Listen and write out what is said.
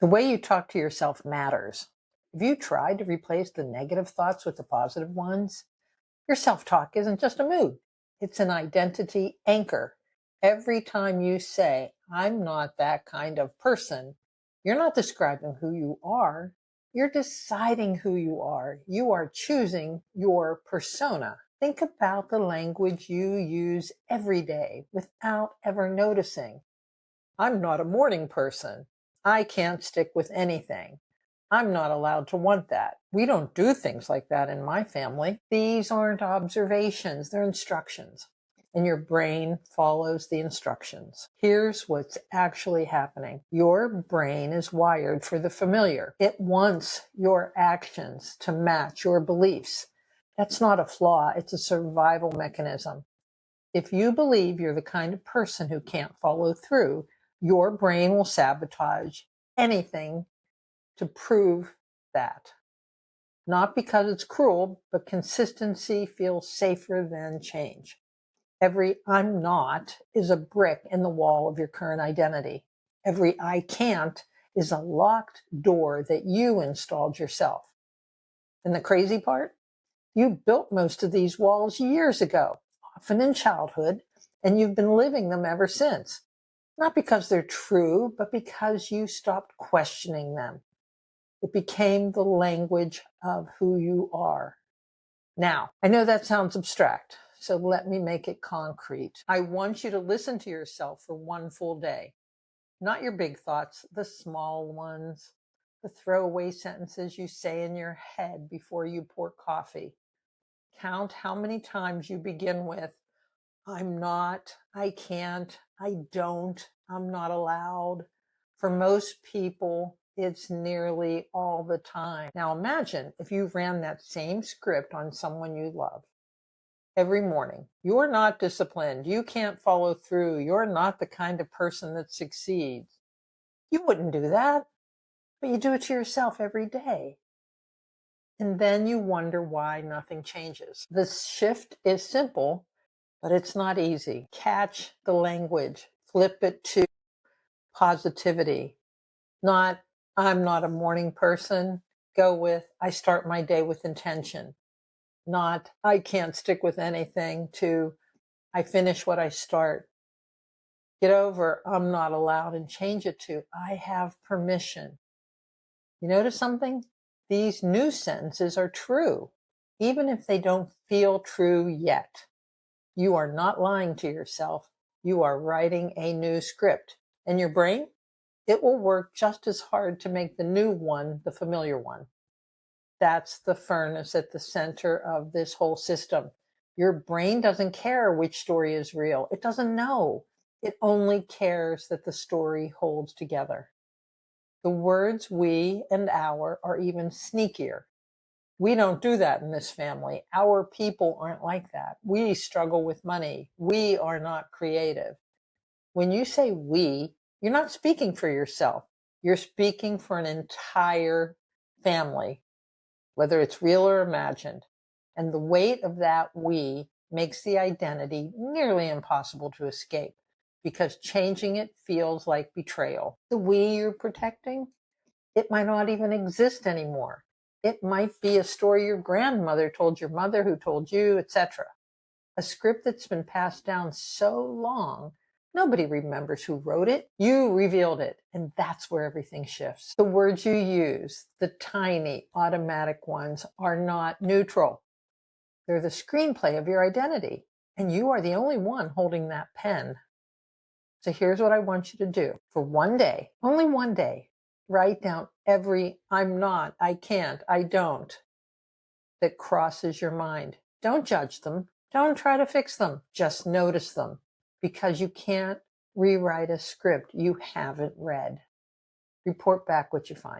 The way you talk to yourself matters. If you try to replace the negative thoughts with the positive ones, your self talk isn't just a mood, it's an identity anchor. Every time you say, I'm not that kind of person, you're not describing who you are, you're deciding who you are. You are choosing your persona. Think about the language you use every day without ever noticing. I'm not a morning person. I can't stick with anything. I'm not allowed to want that. We don't do things like that in my family. These aren't observations, they're instructions. And your brain follows the instructions. Here's what's actually happening. Your brain is wired for the familiar. It wants your actions to match your beliefs. That's not a flaw, it's a survival mechanism. If you believe you're the kind of person who can't follow through, your brain will sabotage anything to prove that. Not because it's cruel, but consistency feels safer than change. Every I'm not is a brick in the wall of your current identity. Every I can't is a locked door that you installed yourself. And the crazy part? You built most of these walls years ago, often in childhood, and you've been living them ever since. Not because they're true, but because you stopped questioning them. It became the language of who you are. Now, I know that sounds abstract, so let me make it concrete. I want you to listen to yourself for one full day. Not your big thoughts, the small ones, the throwaway sentences you say in your head before you pour coffee. Count how many times you begin with, I'm not, I can't, I don't, I'm not allowed. For most people, it's nearly all the time. Now imagine if you ran that same script on someone you love every morning. You're not disciplined. You can't follow through. You're not the kind of person that succeeds. You wouldn't do that, but you do it to yourself every day. And then you wonder why nothing changes. The shift is simple, but it's not easy. Catch the language, flip it to positivity. Not, I'm not a morning person. Go with, I start my day with intention. Not, I can't stick with anything, to, I finish what I start. Get over, I'm not allowed, and change it to, I have permission. You notice something? These new sentences are true, even if they don't feel true yet. You are not lying to yourself. You are writing a new script. And your brain? It will work just as hard to make the new one the familiar one. That's the furnace at the center of this whole system. Your brain doesn't care which story is real. It doesn't know. It only cares that the story holds together. The words we and our are even sneakier. We don't do that in this family. Our people aren't like that. We struggle with money. We are not creative. When you say we, you're not speaking for yourself. You're speaking for an entire family, whether it's real or imagined. And the weight of that we makes the identity nearly impossible to escape because changing it feels like betrayal. The we you're protecting, it might not even exist anymore. It might be a story your grandmother told your mother, who told you, etc. A script that's been passed down so long, nobody remembers who wrote it. You revealed it, and that's where everything shifts. The words you use, the tiny automatic ones, are not neutral. They're the screenplay of your identity, and you are the only one holding that pen. So here's what I want you to do. For one day, only one day, write down every I'm not, I can't, I don't that crosses your mind. Don't judge them. Don't try to fix them. Just notice them, because you can't rewrite a script you haven't read. Report back what you find.